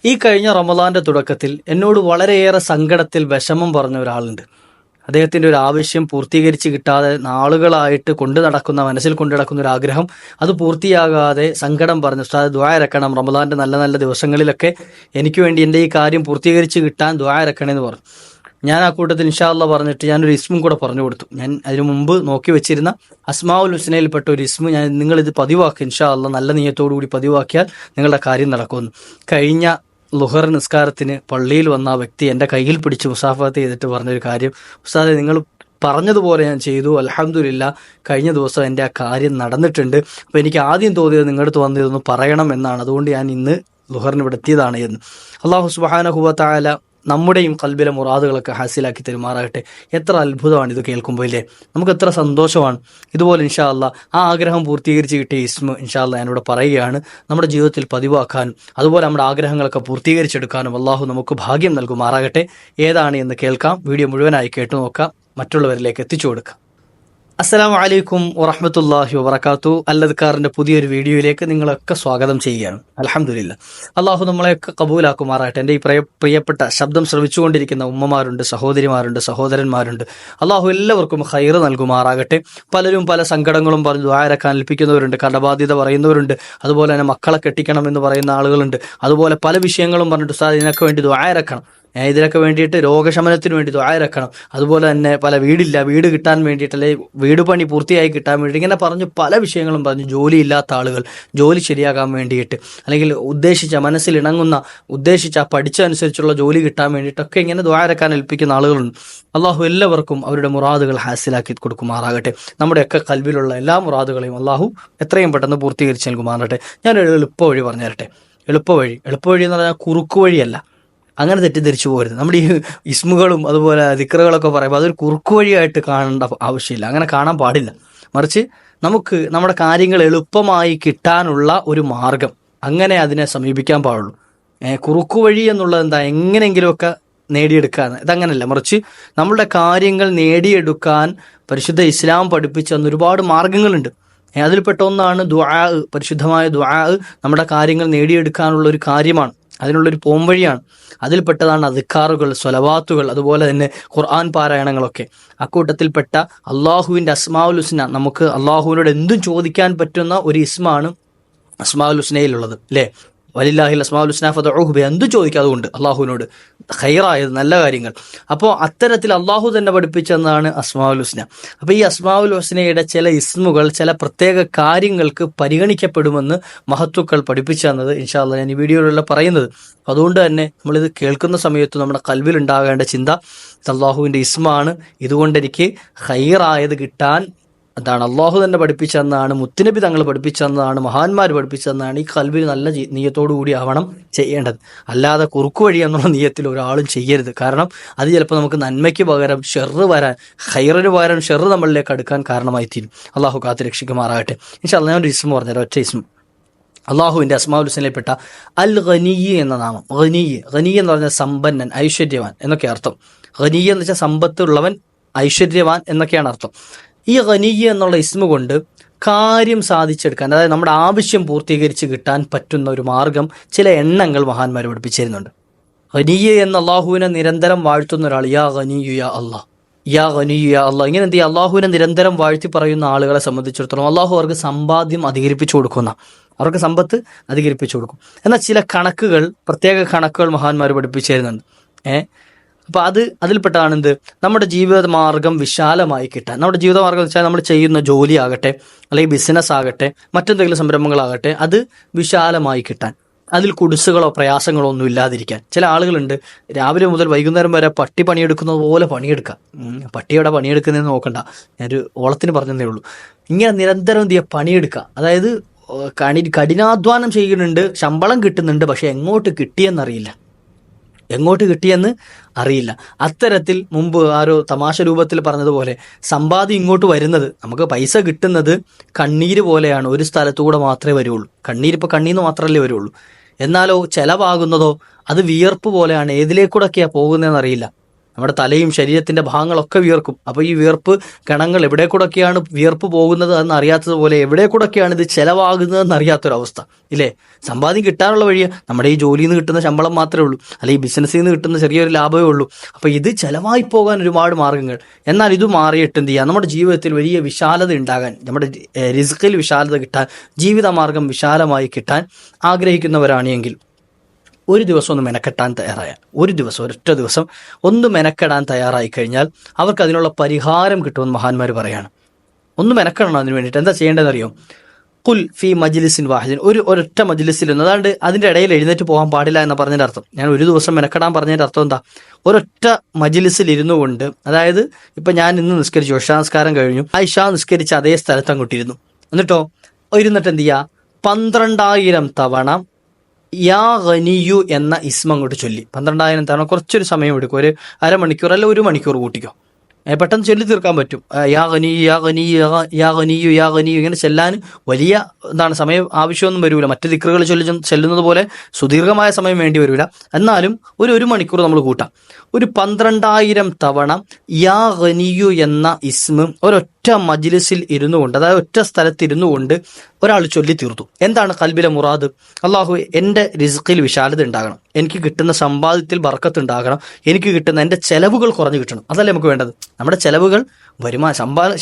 ഈ കഴിഞ്ഞ റമദാന്റെ തുടക്കത്തിൽ എന്നോട് വളരെയേറെ സങ്കടത്തിൽ വിഷമം പറഞ്ഞ ഒരാളുണ്ട്. അദ്ദേഹത്തിന്റെ ഒരു ആവശ്യം പൂർത്തീകരിച്ച് കിട്ടാതെ നാളുകളായിട്ട് മനസ്സിൽ കൊണ്ടു നടക്കുന്ന ഒരു ആഗ്രഹം അത് പൂർത്തിയാകാതെ സങ്കടം പറഞ്ഞു, ഉസ്താദ് ദുആ ഇറക്കണം, റമദാന്റെ നല്ല നല്ല ദിവസങ്ങളിലൊക്കെ എനിക്ക് വേണ്ടി എൻ്റെ ഈ കാര്യം പൂർത്തീകരിച്ച് കിട്ടാൻ ദുആ ഇറക്കണമെന്ന് പറഞ്ഞു. ഞാൻ ആ കൂട്ടത്തിൽ ഇൻഷാ അല്ലാഹ് പറഞ്ഞിട്ട് ഞാനൊരു ഇസ്മും കൂടെ പറഞ്ഞു കൊടുത്തു. ഞാൻ അതിനു മുമ്പ് നോക്കി വെച്ചിരുന്ന അസ്മാഉൽ ഹുസ്നയിൽപ്പെട്ട ഒരു ഇസ്മു നിങ്ങളിത് പതിവാക്കി, ഇൻഷാ അല്ലാഹ് നല്ല നിയ്യത്തോടു കൂടി പതിവാക്കിയാൽ നിങ്ങളുടെ കാര്യം നടക്കുമെന്ന്. കഴിഞ്ഞ ലുഹർ നിസ്കാരത്തിന് പള്ളിയിൽ വന്ന ആ വ്യക്തി എൻ്റെ കയ്യിൽ പിടിച്ച് മുസാഫത്ത് ചെയ്തിട്ട് പറഞ്ഞൊരു കാര്യം, ഉസ്താദെ നിങ്ങൾ പറഞ്ഞതുപോലെ ഞാൻ ചെയ്തു, അൽഹംദുലില്ലാ കഴിഞ്ഞ ദിവസം എൻ്റെ ആ കാര്യം നടന്നിട്ടുണ്ട്. അപ്പോൾ എനിക്ക് ആദ്യം തോന്നിയത് നിങ്ങളുടെ അടുത്ത് വന്ന് ഇതൊന്ന് പറയണം എന്നാണ്, അതുകൊണ്ട് ഞാൻ ഇന്ന് ലുഹറിന് ഇവിടെ എത്തിയതാണ് എന്ന്. അല്ലാഹു സുബ്ഹാനഹു വ തആല നമ്മുടെയും ഖൽബിലെ മുറാദുകളൊക്കെ ഹാസിലാക്കി തരുമാറാകട്ടെ. എത്ര അത്ഭുതമാണ് ഇത് കേൾക്കുമ്പോൾ ഇല്ലേ, നമുക്ക് എത്ര സന്തോഷമാണ്. ഇതുപോലെ ഇൻഷാ അല്ലാഹ് ആ ആഗ്രഹം പൂർത്തീകരിച്ച് കിട്ടിയ ഇസ്മ ഇൻഷാ അല്ലാഹ് ഞാനിവിടെ പറയുകയാണ്. നമ്മുടെ ജീവിതത്തിൽ പതിവാക്കാനും അതുപോലെ നമ്മുടെ ആഗ്രഹങ്ങളൊക്കെ പൂർത്തീകരിച്ചെടുക്കാനും അള്ളാഹു നമുക്ക് ഭാഗ്യം നൽകുമാറാകട്ടെ. ഏതാണ് എന്ന് കേൾക്കാം. വീഡിയോ മുഴുവനായി കേട്ടു നോക്കാം, മറ്റുള്ളവരിലേക്ക് എത്തിച്ചു കൊടുക്കാം. അസ്സലാമു അലൈക്കും വറഹ്മത്തുള്ളാഹി വബറകാതുഹു. അൽ-അദ്കാറിന്റെ പുതിയൊരു വീഡിയോയിലേക്ക് നിങ്ങളൊക്കെ സ്വാഗതം ചെയ്യുകയാണ്. അൽഹംദുലില്ലാ, അള്ളാഹു നമ്മളെയൊക്കെ കബൂലാക്കുമാറാകട്ടെ. എൻ്റെ ഈ പ്രിയപ്പെട്ട ശബ്ദം ശ്രവിച്ചുകൊണ്ടിരിക്കുന്ന ഉമ്മമാരുണ്ട്, സഹോദരിമാരുണ്ട്, സഹോദരന്മാരുണ്ട്. അള്ളാഹു എല്ലാവർക്കും ഖൈർ നൽകുമാറാകട്ടെ. പലരും പല സങ്കടങ്ങളും പറഞ്ഞ് ദുആ ഇറക്കാൻ ഏൽപ്പിക്കുന്നവരുണ്ട്, കടബാധ്യത പറയുന്നവരുണ്ട്, അതുപോലെ തന്നെ മക്കളെ കെട്ടിക്കണം എന്ന് പറയുന്ന ആളുകളുണ്ട്. അതുപോലെ പല വിഷയങ്ങളും പറഞ്ഞിട്ട് ഉസ്താദ് ഇതിനൊക്കെ വേണ്ടി ദുആ ഇറക്കണം, ഇതിനൊക്കെ വേണ്ടിയിട്ട് രോഗശമനത്തിന് വേണ്ടി ദുആ ഇറക്കണം, അതുപോലെ തന്നെ വീട് കിട്ടാൻ വേണ്ടിയിട്ട്, അല്ലെങ്കിൽ വീട് പണി പൂർത്തിയായി കിട്ടാൻ വേണ്ടി, ഇങ്ങനെ പറഞ്ഞു പല വിഷയങ്ങളും പറഞ്ഞു. ജോലി ഇല്ലാത്ത ആളുകൾ ജോലി ശരിയാകാൻ വേണ്ടിയിട്ട്, അല്ലെങ്കിൽ ഉദ്ദേശിച്ച പഠിച്ച അനുസരിച്ചുള്ള ജോലി കിട്ടാൻ വേണ്ടിയിട്ടൊക്കെ ഇങ്ങനെ ദുആ ഇറക്കാൻ ഏൽപ്പിക്കുന്ന ആളുകളുണ്ട്. അള്ളാഹു എല്ലാവർക്കും അവരുടെ മുറാദുകൾ ഹാസിലാക്കി കൊടുക്കുമാറാകട്ടെ. നമ്മുടെയൊക്കെ കൽബിലുള്ള എല്ലാ മുറാദുകളെയും അള്ളാഹു എത്രയും പെട്ടെന്ന് പൂർത്തീകരിച്ച് നൽകുമാറാകട്ടെ. ഞാനൊരു എളുപ്പവഴി പറഞ്ഞു തരട്ടെ. എളുപ്പവഴി എന്ന് പറഞ്ഞാൽ കുറുക്കു വഴിയല്ല, അങ്ങനെ തെറ്റിദ്ധരിച്ചു പോരുത്. നമ്മുടെ ഈ ഇസ്മുകളും അതുപോലെ ദിക്റുകളൊക്കെ പറയുമ്പോൾ അതൊരു കുറുക്കു വഴിയായിട്ട് കാണേണ്ട ആവശ്യമില്ല, അങ്ങനെ കാണാൻ പാടില്ല. മറിച്ച് നമുക്ക് നമ്മുടെ കാര്യങ്ങൾ എളുപ്പമായി കിട്ടാനുള്ള ഒരു മാർഗം, അങ്ങനെ അതിനെ സമീപിക്കാൻ പാടുള്ളൂ. കുറുക്കു വഴി എന്നുള്ളത് എന്താ, എങ്ങനെയെങ്കിലുമൊക്കെ നേടിയെടുക്കാൻ, ഇതങ്ങനല്ല. മറിച്ച് നമ്മളുടെ കാര്യങ്ങൾ നേടിയെടുക്കാൻ പരിശുദ്ധ ഇസ്ലാം പഠിപ്പിച്ച ഒരുപാട് മാർഗങ്ങളുണ്ട്. അതിൽപ്പെട്ട ഒന്നാണ് ദുആ. പരിശുദ്ധമായ ദുആ നമ്മുടെ കാര്യങ്ങൾ നേടിയെടുക്കാനുള്ള ഒരു കാര്യമാണ്, അതിനുള്ളൊരു പോംവഴിയാണ്. അതിൽപ്പെട്ടതാണ് അദ്കാറുകൾ, സ്വലവാത്തുകൾ, അതുപോലെ തന്നെ ഖുർആൻ പാരായണങ്ങളൊക്കെ. അക്കൂട്ടത്തിൽപ്പെട്ട അള്ളാഹുവിൻ്റെ അസ്മാഉൽ ഹുസ്ന, നമുക്ക് അള്ളാഹുവിനോട് എന്തും ചോദിക്കാൻ പറ്റുന്ന ഒരു ഇസ്മാണ് അസ്മാഉൽ ഹുസ്നയിലുള്ളത്, അല്ലേ? വലില്ലാഹിൽ അസ്മാഉൽ ഹുസ്ന ഫദ്ഉഹു ബിഹ, എന്തും ചോദിക്കുക അതുകൊണ്ട് അള്ളാഹുവിനോട് ഖൈറായത് നല്ല കാര്യങ്ങൾ. അപ്പോൾ അത്തരത്തിൽ അള്ളാഹു തന്നെ പഠിപ്പിച്ചെന്നാണ് അസ്മാഉൽ ഹുസ്ന. അപ്പോൾ ഈ അസ്മാഉൽ ഹുസ്നയുടെ ചില ഇസ്മുകൾ ചില പ്രത്യേക കാര്യങ്ങൾക്ക് പരിഗണിക്കപ്പെടുമെന്ന് മഹത്തുക്കൾ പഠിപ്പിച്ചു തന്നത് ഇൻഷാ അല്ലാഹ് ഞാൻ ഈ വീഡിയോയിലുള്ള പറയുന്നത്. അതുകൊണ്ട് തന്നെ നമ്മളിത് കേൾക്കുന്ന സമയത്ത് നമ്മുടെ കൽവിൽ ഉണ്ടാകേണ്ട ചിന്ത, അള്ളാഹുവിൻ്റെ ഇസ്മാണ്, ഇതുകൊണ്ട് എനിക്ക് ഖൈറായത് കിട്ടാൻ അതാണ് അള്ളാഹു തന്നെ പഠിപ്പിച്ചെന്നാണ്, മുത്തുനബി തങ്ങൾ പഠിപ്പിച്ചെന്നതാണ്, മഹാന്മാർ പഠിപ്പിച്ചെന്നാണ്. ഈ കൽബിൽ നല്ല നീയത്തോടു കൂടി ആവണം ചെയ്യേണ്ടത്. അല്ലാതെ കുറുക്കു വഴി എന്നുള്ള നീയത്തിൽ ഒരാളും ചെയ്യരുത്. കാരണം അത് ചിലപ്പോൾ നമുക്ക് നന്മയ്ക്ക് പകരം ഷെറ് വരാൻ, ഖൈറിന് പകരം ഷെറ് നമ്മളിലേക്ക് അടുക്കാൻ കാരണമായി തീരും. അള്ളാഹു കാത്ത് രക്ഷിക്കുമാറാകട്ടെ. ഇൻഷാ അല്ലാഹ് ഞാൻ ഒരു ഇസ്മ പറഞ്ഞുതരാം, ഒറ്റ ഇസ്മ. അള്ളാഹുവിൻ്റെ അസ്മാഉൽ ഹുസ്നയിൽപ്പെട്ട അൽ ഗനിയ്യ് എന്ന നാമം. ഗനിയ്യ് എന്ന് പറഞ്ഞാൽ സമ്പന്നൻ, ഐശ്വര്യവാൻ എന്നൊക്കെ അർത്ഥം. ഗനിയ്യ് എന്ന് വെച്ചാൽ സമ്പത്തുള്ളവൻ, ഐശ്വര്യവാൻ എന്നൊക്കെയാണ് അർത്ഥം. ഈ ഗനിയ്യ് എന്നുള്ള ഇസ്മ കൊണ്ട് കാര്യം സാധിച്ചെടുക്കാൻ, അതായത് നമ്മുടെ ആവശ്യം പൂർത്തീകരിച്ച് കിട്ടാൻ പറ്റുന്ന ഒരു മാർഗം, ചില എണ്ണങ്ങൾ മഹാന്മാർ പഠിപ്പിച്ചിരുന്നുണ്ട്. ഗനിയ്യ് എന്ന അള്ളാഹുവിനെ നിരന്തരം വാഴ്ത്തുന്ന ഒരാൾ, യാ ഗനിയ്യു യാ അല്ലാഹ്, യാ ഗനിയ്യു യാ അല്ലാഹ്, ഇങ്ങനെ എന്ത് ചെയ്യുക, അള്ളാഹുവിനെ നിരന്തരം വാഴ്ത്തി പറയുന്ന ആളുകളെ സംബന്ധിച്ചിടത്തോളം അള്ളാഹു അവർക്ക് സമ്പാദ്യം അധികരിപ്പിച്ചു കൊടുക്കുന്ന, അവർക്ക് സമ്പത്ത് അധികരിപ്പിച്ചു കൊടുക്കും. എന്നാൽ ചില കണക്കുകൾ, പ്രത്യേക കണക്കുകൾ മഹാന്മാർ പഠിപ്പിച്ചിരുന്നുണ്ട്. അപ്പോൾ അതിൽപ്പെട്ടാണ് എന്ത്, നമ്മുടെ ജീവിതമാർഗം വിശാലമായി കിട്ടാൻ. നമ്മുടെ ജീവിതമാർഗം എന്ന് വെച്ചാൽ നമ്മൾ ചെയ്യുന്ന ജോലി ആകട്ടെ, അല്ലെങ്കിൽ ബിസിനസ് ആകട്ടെ, മറ്റെന്തെങ്കിലും സംരംഭങ്ങളാകട്ടെ, അത് വിശാലമായി കിട്ടാൻ, അതിൽ കുടിസുകളോ പ്രയാസങ്ങളോ ഒന്നും ഇല്ലാതിരിക്കാൻ. ചില ആളുകളുണ്ട് രാവിലെ മുതൽ വൈകുന്നേരം വരെ പട്ടി പണിയെടുക്കുന്നത് പോലെ പണിയെടുക്കുക. പട്ടിയുടെ പണിയെടുക്കുന്നതെന്ന് നോക്കണ്ട, ഞാനൊരു ഓളത്തിന് പറഞ്ഞതേ ഉള്ളൂ. ഇങ്ങനെ നിരന്തരം എന്ത് ചെയ്യുക, പണിയെടുക്കുക. അതായത് കഠിനാധ്വാനം ചെയ്യുന്നുണ്ട്, ശമ്പളം കിട്ടുന്നുണ്ട്, പക്ഷെ എങ്ങോട്ട് കിട്ടിയെന്ന് അറിയില്ല. അത്തരത്തിൽ മുമ്പ് ആരോ തമാശ രൂപത്തിൽ പറഞ്ഞതുപോലെ സമ്പാദ്യം ഇങ്ങോട്ട് വരുന്നത്, നമുക്ക് പൈസ കിട്ടുന്നത് കണ്ണീര് പോലെയാണ്, ഒരു സ്ഥലത്തുകൂടെ മാത്രമേ വരുള്ളൂ. കണ്ണീരിപ്പോൾ കണ്ണീന്ന് മാത്രമല്ലേ വരുള്ളൂ. എന്നാലോ ചെലവാകുന്നതോ അത് വിയർപ്പ് പോലെയാണ്, ഏതിലേക്കൂടെയൊക്കെയാണ് പോകുന്നതെന്ന് അറിയില്ല. നമ്മുടെ തലയും ശരീരത്തിന്റെ ഭാഗങ്ങളൊക്കെ വിയർക്കും. അപ്പോൾ ഈ വിയർപ്പ് കണങ്ങൾ എവിടെ കൂടെയൊക്കെയാണ് വിയർപ്പ് പോകുന്നത് എന്ന് അറിയാത്തതുപോലെ എവിടെ കൂടെയൊക്കെയാണ് ഇത് ചെലവാകുന്നതെന്ന് അറിയാത്തൊരവസ്ഥ ഇല്ലേ? സമ്പാദ്യം കിട്ടാനുള്ള വഴിയാ നമ്മുടെ ഈ ജോലിയിൽ നിന്ന് കിട്ടുന്ന ശമ്പളം മാത്രമേ ഉള്ളൂ, അല്ലെങ്കിൽ ബിസിനസ്സിൽ നിന്ന് കിട്ടുന്ന ചെറിയൊരു ലാഭമേ ഉള്ളൂ. അപ്പോൾ ഇത് ചെലവായി പോകാൻ ഒരുപാട് മാർഗ്ഗങ്ങൾ. എന്നാൽ ഇത് മാറിയിട്ട് എന്ത് ചെയ്യുക, നമ്മുടെ ജീവിതത്തിൽ വലിയ വിശാലത ഉണ്ടാകാൻ, നമ്മുടെ റിസ്കിൽ വിശാലത കിട്ടാൻ, ജീവിതമാർഗം വിശാലമായി കിട്ടാൻ ആഗ്രഹിക്കുന്നവരാണെങ്കിൽ ഒരു ദിവസം ഒന്ന് മെനക്കെട്ടാൻ തയ്യാറായാൽ, ഒരു ദിവസം ഒരൊറ്റ ദിവസം ഒന്ന് മെനക്കെടാൻ തയ്യാറായി കഴിഞ്ഞാൽ അവർക്ക് അതിനുള്ള പരിഹാരം കിട്ടുമെന്ന് മഹാന്മാർ പറയാണ്. ഒന്ന് മെനക്കെടണം അതിന് വേണ്ടിയിട്ട്. എന്താ ചെയ്യേണ്ടതെന്ന് അറിയോ? കുൽ ഫി മജ്ലിസിൻ വാഹിദിൻ, ഒരൊറ്റ മജ്ലിസിലൊന്നും, അതാണ്ട് അതിൻ്റെ ഇടയിൽ എഴുന്നേറ്റ് പോകാൻ പാടില്ല എന്ന് പറഞ്ഞതിൻ്റെ അർത്ഥം. ഞാൻ ഒരു ദിവസം മെനക്കെടാൻ പറഞ്ഞതിൻ്റെ അർത്ഥം എന്താ? ഒരൊറ്റ മജ്ലിസിൽ ഇരുന്നു കൊണ്ട്, അതായത് ഇപ്പം ഞാൻ ഇന്ന് നിസ്കരിച്ചു, ഇശാ നിസ്കാരം കഴിഞ്ഞു, ആ ഇശാ നിസ്കരിച്ച് അതേ സ്ഥലത്ത് അങ്ങോട്ടിരുന്നു. എന്നിട്ടോ ഇരുന്നിട്ട് എന്ത് ചെയ്യുക? 12,000 തവണ യാ ഗനിയു എന്ന ഇസ്മ അങ്ങോട്ട് ചൊല്ലി. 12,000 തവണ കുറച്ചൊരു സമയം എടുക്കും, ഒരു അരമണിക്കൂർ അല്ല 1 മണിക്കൂർ കൂട്ടിക്കോ, പെട്ടെന്ന് ചൊല്ലി തീർക്കാൻ പറ്റും. യാ ഗനിയു യാ ഗനിയു യാ ഗനിയു യാ ഗനിയു ഇങ്ങനെ ചെല്ലാൻ വലിയ സമയം ആവശ്യമൊന്നും വരില്ല. മറ്റ് ദിക്റുകൾ ചെല്ലുന്നത് പോലെ സുദീർഘമായ സമയം വേണ്ടി വരില്ല. എന്നാലും ഒരു മണിക്കൂർ നമ്മൾ കൂട്ടാം. ഒരു 12,000 തവണ യാ ഗനിയു എന്ന ഇസ്മ ഒരൊറ്റ മജ്ലിസിൽ ഇരുന്നു കൊണ്ട്, അതായത് ഒറ്റ സ്ഥലത്ത് ഇരുന്നു കൊണ്ട് ഒരാൾ ചൊല്ലി തീർത്തു. എന്താണ് ഖൽബിലെ മുറാദ്? അള്ളാഹു എൻ്റെ റിസ്കിൽ വിശാലത ഉണ്ടാകണം, എനിക്ക് കിട്ടുന്ന സമ്പാദ്യത്തിൽ ബർക്കത്ത് ഉണ്ടാകണം, എനിക്ക് കിട്ടുന്ന എൻ്റെ ചെലവുകൾ കുറഞ്ഞു കിട്ടണം. അതല്ലേ നമുക്ക് വേണ്ടത്? നമ്മുടെ ചെലവുകൾ,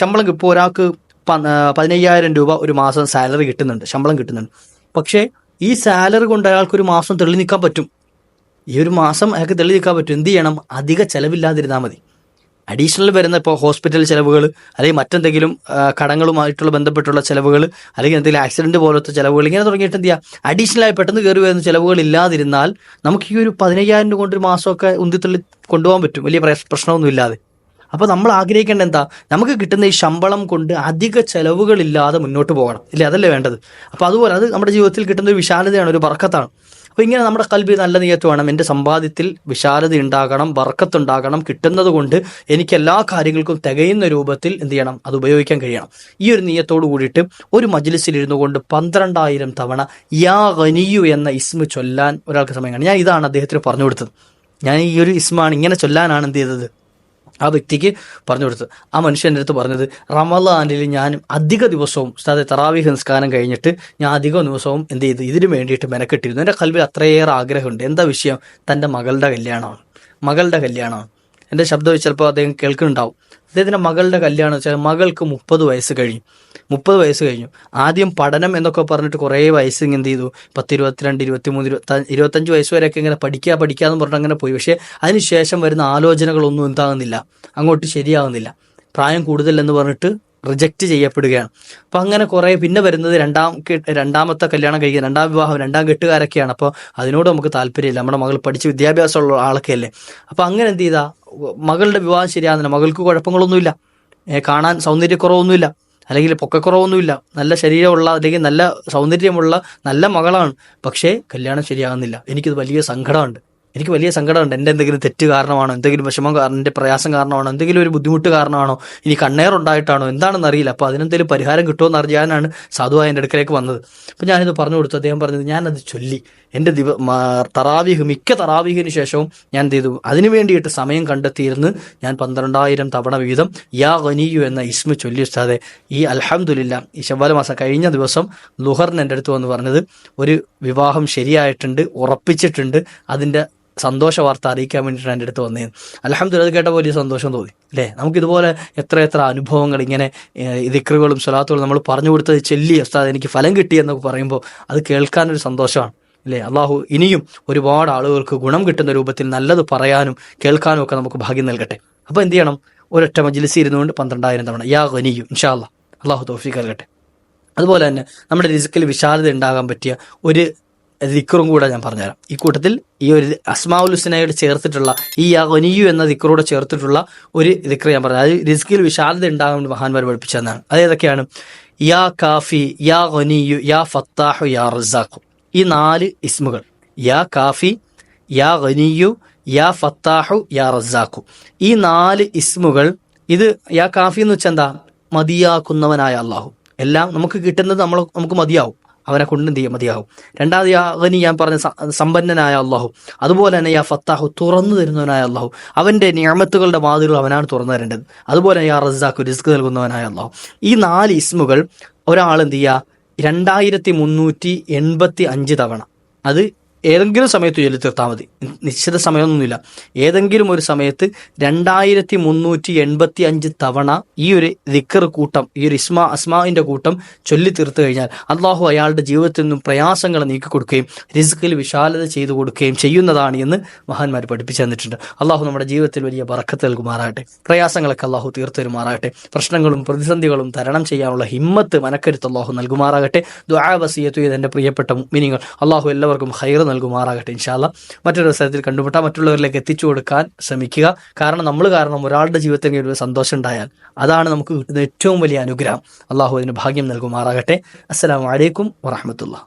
ശമ്പളം ഇപ്പോൾ ഒരാൾക്ക് 15,000 രൂപ ഒരു മാസം സാലറി കിട്ടുന്നുണ്ട്, ശമ്പളം കിട്ടുന്നുണ്ട്. പക്ഷേ ഈ സാലറി കൊണ്ട് അയാൾക്കൊരു മാസം തെളി നിൽക്കാൻ പറ്റും. ഈ ഒരു മാസം അയാൾക്ക് തെളി നിൽക്കാൻ പറ്റും. എന്ത് ചെയ്യണം? അധിക ചെലവില്ലാതിരുന്നാൽ മതി. അഡീഷണൽ വരുന്ന ഇപ്പോൾ ഹോസ്പിറ്റൽ ചിലവുകൾ, അല്ലെങ്കിൽ മറ്റെന്തെങ്കിലും കടങ്ങളുമായിട്ടുള്ള ബന്ധപ്പെട്ടുള്ള ചിലവുകൾ, അല്ലെങ്കിൽ എന്തെങ്കിലും ആക്സിഡൻറ്റ് പോലത്തെ ചിലവുകൾ, ഇങ്ങനെ തുടങ്ങിയിട്ട് എന്ത് ചെയ്യുക? അഡീഷണലായി പെട്ടെന്ന് കയറി വരുന്ന ചിലവുകൾ ഇല്ലാതിരുന്നാൽ നമുക്ക് ഈ ഒരു 15,000 രൂപ കൊണ്ടൊരു മാസമൊക്കെ ഉന്തിത്തള്ളി കൊണ്ടുപോകാൻ പറ്റും, വലിയ പ്രശ്നമൊന്നും ഇല്ലാതെ. അപ്പോൾ നമ്മൾ ആഗ്രഹിക്കേണ്ട എന്താ? നമുക്ക് കിട്ടുന്ന ഈ ശമ്പളം കൊണ്ട് അധിക ചെലവുകളില്ലാതെ മുന്നോട്ട് പോകണം, ഇല്ലേ? അതല്ലേ വേണ്ടത്? അപ്പോൾ അതുപോലെ അത് നമ്മുടെ ജീവിതത്തിൽ കിട്ടുന്ന ഒരു വിശാലതയാണ്, ഒരു ബർക്കത്താണ്. അപ്പോൾ ഇങ്ങനെ നമ്മുടെ കൽബി നല്ല നിയത്ത് വേണം. എൻ്റെ സമ്പാദ്യത്തിൽ വിശാലത ഉണ്ടാകണം, ബർക്കത്തുണ്ടാകണം, കിട്ടുന്നത് കൊണ്ട് എനിക്ക് എല്ലാ കാര്യങ്ങൾക്കും തികയുന്ന രൂപത്തിൽ എന്ത് ചെയ്യണം? അത് ഉപയോഗിക്കാൻ കഴിയണം. ഈ ഒരു നിയത്തോട് കൂടിയിട്ട് ഒരു മജ്ലിസിലിരുന്നു കൊണ്ട് 12,000 തവണ യാ ഗനിയു എന്ന ഇസ്മ ചൊല്ലാൻ ഒരാൾക്ക് സമയം കാണും. ഞാൻ ഇതാണ് അദ്ദേഹത്തിന് പറഞ്ഞു കൊടുത്തത്. ഞാൻ ഈ ഒരു ഇസ്മാണ് ഇങ്ങനെ ചൊല്ലാനാണ് എന്ത് ചെയ്തത്, ആ വ്യക്തിക്ക് പറഞ്ഞു കൊടുത്തത്. ആ മനുഷ്യൻ്റെ അടുത്ത് പറഞ്ഞത്, റമളാനിൽ ഞാൻ അധിക ദിവസവും ഉസ്താദെ തറാവീഹ് നിസ്കാരം കഴിഞ്ഞിട്ട് ഞാൻ അധിക ദിവസവും എന്ത് ചെയ്തു? ഇതിന് വേണ്ടിയിട്ട് മെനക്കെട്ടിരുന്നു. എൻ്റെ കൽബിൽ അത്രയേറെ ആഗ്രഹമുണ്ട്. എന്താ വിഷയം? തൻ്റെ മകളുടെ കല്യാണമാണ്. എൻ്റെ ശബ്ദം ചിലപ്പോൾ അദ്ദേഹം കേൾക്കുന്നുണ്ടാവും. അദ്ദേഹത്തിൻ്റെ മകളുടെ കല്യാണം വെച്ചാൽ മകൾക്ക് 30 വയസ്സ് കഴിഞ്ഞു. ആദ്യം പഠനം എന്നൊക്കെ പറഞ്ഞിട്ട് കുറേ വയസ്സ് എന്ത് ചെയ്തു? 10, 22, 23, 25 വയസ്സ് വരെയൊക്കെ ഇങ്ങനെ പഠിക്കാന്ന് പറഞ്ഞിട്ട് അങ്ങനെ പോയി. പക്ഷേ അതിനുശേഷം വരുന്ന ആലോചനകളൊന്നും എന്താകുന്നില്ല, അങ്ങോട്ട് ശരിയാകുന്നില്ല. പ്രായം കൂടുതലെന്ന് പറഞ്ഞിട്ട് റിജക്റ്റ് ചെയ്യപ്പെടുകയാണ്. അപ്പം അങ്ങനെ കുറേ പിന്നെ വരുന്നത് രണ്ടാമത്തെ കല്യാണം കഴിക്കുക, രണ്ടാം വിവാഹം, രണ്ടാം കെട്ടുകാരൊക്കെയാണ്. അപ്പോൾ അതിനോട് നമുക്ക് താല്പര്യമില്ല. നമ്മുടെ മകൾ പഠിച്ച് വിദ്യാഭ്യാസമുള്ള ആളൊക്കെ അല്ലേ. അപ്പോൾ അങ്ങനെ എന്ത് ചെയ്താൽ മകളുടെ വിവാഹം ശരിയാകുന്നില്ല. മകൾക്ക് കുഴപ്പങ്ങളൊന്നുമില്ല, കാണാൻ സൗന്ദര്യക്കുറവൊന്നുമില്ല, അല്ലെങ്കിൽ പൊക്കക്കുറവൊന്നുമില്ല, നല്ല ശരീരമുള്ള അല്ലെങ്കിൽ നല്ല സൗന്ദര്യമുള്ള നല്ല മകളാണ്. പക്ഷേ കല്യാണം ശരിയാകുന്നില്ല. എനിക്കിത് വലിയ സങ്കടമുണ്ട്. എൻ്റെ എന്തെങ്കിലും തെറ്റ് കാരണമാണോ, എന്തെങ്കിലും വിഷമം കാരണം, എൻ്റെ പ്രയാസം കാരണമാണോ, എന്തെങ്കിലും ഒരു ബുദ്ധിമുട്ട് കാരണമാണോ, ഇനി കണ്ണേറുണ്ടായിട്ടാണോ, എന്താണെന്ന് അറിയില്ല. അപ്പോൾ അതിനെന്തെങ്കിലും പരിഹാരം കിട്ടുമോ എന്ന് അറിയാനാണ് സാധുവായ എൻ്റെ അടുക്കലേക്ക് വന്നത്. അപ്പോൾ ഞാനിത് പറഞ്ഞു കൊടുത്തു. അദ്ദേഹം പറഞ്ഞത്, ഞാനത് ചൊല്ലി എൻ്റെ മിക്ക തറാവീഹിന് ശേഷവും ഞാൻ എന്ത് ചെയ്തു? അതിനു വേണ്ടിയിട്ട് സമയം കണ്ടെത്തിയിരുന്ന് ഞാൻ 12,000 തവണ വീതം യാ ഗനിയു എന്ന ഇസ്മ ചൊല്ലി. ഉസ്താദെ, ഈ അൽഹംദുലില്ലാ ഈ ശവ്വാൽ മാസം കഴിഞ്ഞ ദിവസം ലുഹറിന് എൻ്റെ അടുത്ത് വന്ന് പറഞ്ഞത്, ഒരു വിവാഹം ശരിയായിട്ടുണ്ട്, ഉറപ്പിച്ചിട്ടുണ്ട്, അതിൻ്റെ സന്തോഷ വാർത്ത അറിയിക്കാൻ വേണ്ടിയിട്ടാണ് എൻ്റെ അടുത്ത് വന്നേന്ന്. അൽഹംദുലില്ലാ, അത് കേട്ട വലിയ സന്തോഷം തോന്നി, അല്ലേ? നമുക്കിതുപോലെ എത്ര അനുഭവങ്ങൾ, ഇങ്ങനെ ദിക്റുകളും സ്വലാത്തുകളും നമ്മൾ പറഞ്ഞു കൊടുത്തത് ചൊല്ലി ഉസ്താദ് എനിക്ക് ഫലം കിട്ടി എന്നൊക്കെ പറയുമ്പോൾ അത് കേൾക്കാനൊരു സന്തോഷമാണ്, അല്ലേ? അള്ളാഹു ഇനിയും ഒരുപാട് ആളുകൾക്ക് ഗുണം കിട്ടുന്ന രൂപത്തിൽ നല്ലത് പറയാനും കേൾക്കാനും ഒക്കെ നമുക്ക് ഭാഗ്യം നൽകട്ടെ. അപ്പോൾ എന്ത് ചെയ്യണം? ഒരൊറ്റ മജ്ലിസിൽ ഇരുന്നുകൊണ്ട് 12,000 തവണ യാ ഗനിയു, ഇൻഷാ അല്ലാഹ്, അള്ളാഹു തൗഫീഖ് നൽകട്ടെ. അതുപോലെ തന്നെ നമ്മുടെ റിസ്കിൽ വിശാലത ഉണ്ടാകാൻ പറ്റിയ ഒരു ദിക്റും കൂടെ ഞാൻ പറഞ്ഞുതരാം. ഈ കൂട്ടത്തിൽ ഈ ഒരു അസ്മാഉൽ ഹുസ്നയോട് ചേർത്തിട്ടുള്ള ഈ യാ ഗനിയു എന്ന ദിക്റോടെ ചേർത്തിട്ടുള്ള ഒരു ദിക്ർ ഞാൻ പറഞ്ഞു. അത് റിസ്കിൽ വിശാലത ഉണ്ടാകാൻ മഹാന്മാർ പഠിപ്പിച്ചതെന്നാണ്. അതേതൊക്കെയാണ്? യാ കാഫി, യാ ഗനിയു, യാ ഫത്താഹു, യാ റസാഖു. ഈ 4 ഇസ്മുകൾ, യാ കാഫി, യാ ഗനിയു, യാ ഫത്താഹു, യാ റസാഖു, ഈ 4 ഇസ്മുകൾ. ഇത് യാ കാഫി എന്ന് വെച്ചാൽ എന്താ? മതിയാക്കുന്നവനായ അള്ളാഹു. എല്ലാം നമുക്ക് കിട്ടുന്നത് നമുക്ക് മതിയാവും. അവനെ കൊണ്ട് എന്ത് ചെയ്യാൻ മതിയാകും. രണ്ടാമത് യാ ഗനി, ഞാൻ പറഞ്ഞ സമ്പന്നനായ അള്ളാഹു. അതുപോലെ തന്നെ യാ ഫത്താഹു, തുറന്നു തരുന്നവനായ അള്ളാഹു. അവൻ്റെ നിഅമത്തുകളുടെ വാതിലുകൾ അവനാണ് തുറന്നു തരേണ്ടത്. അതുപോലെ യാ റസാഖു, റിസ്ക് നൽകുന്നവനായ അള്ളാഹു. ഈ 4 ഇസ്മുകൾ ഒരാൾ എന്ത് ചെയ്യുക, 2385 തവണ, അത് ഏതെങ്കിലും സമയത്ത് ചൊല്ലി തീർത്താൽ മതി, നിശ്ചിത സമയമൊന്നുമില്ല. ഏതെങ്കിലും ഒരു സമയത്ത് 2385 തവണ ഈ ഒരു ദിക്ർ കൂട്ടം, ഈ ഒരു അസ്മാഇൻ്റെ കൂട്ടം ചൊല്ലി തീർത്തു കഴിഞ്ഞാൽ അള്ളാഹു അയാളുടെ ജീവിതത്തിൽ നിന്നും പ്രയാസങ്ങൾ നീക്കി കൊടുക്കുകയും റിസ്കിൽ വിശാലത ചെയ്തു കൊടുക്കുകയും ചെയ്യുന്നതാണ് എന്ന് മഹാന്മാർ പഠിപ്പിച്ചു തന്നിട്ടുണ്ട്. അള്ളാഹു നമ്മുടെ ജീവിതത്തിൽ വലിയ ബറക്കത്ത് നൽകുമാറാകട്ടെ. പ്രയാസങ്ങളൊക്കെ അള്ളാഹു തീർത്തു തരുമാറാകട്ടെ. പ്രശ്നങ്ങളും പ്രതിസന്ധികളും തരണം ചെയ്യാനുള്ള ഹിമ്മത്ത്, മനക്കരുത്ത് അള്ളാഹു നൽകുമാറാകട്ടെ. ദുആ വസിയത്ത് ചെയ്ത് എൻ്റെ പ്രിയപ്പെട്ട മുഅ്മിനീങ്ങൾ, അള്ളാഹു എല്ലാവർക്കും ഖൈർ നൽകുമാറാകട്ടെ. ഇൻഷാ അല്ലാഹ് മറ്റൊരു അവസരത്തിൽ കണ്ടുമുട്ടാം. മറ്റുള്ളവരിലേക്ക് എത്തിച്ചു കൊടുക്കാൻ ശ്രമിക്കുക. കാരണം നമ്മൾ കാരണം ഒരാളുടെ ജീവിതത്തിൽ ഒരു സന്തോഷം ഉണ്ടായാൽ അതാണ് നമുക്ക് കിട്ടുന്ന ഏറ്റവും വലിയ അനുഗ്രഹം. അള്ളാഹു അതിന് ഭാഗ്യം നൽകുമാറാകട്ടെ. അസ്സലാമു അലൈക്കും വറഹ്മത്തുള്ളാഹി.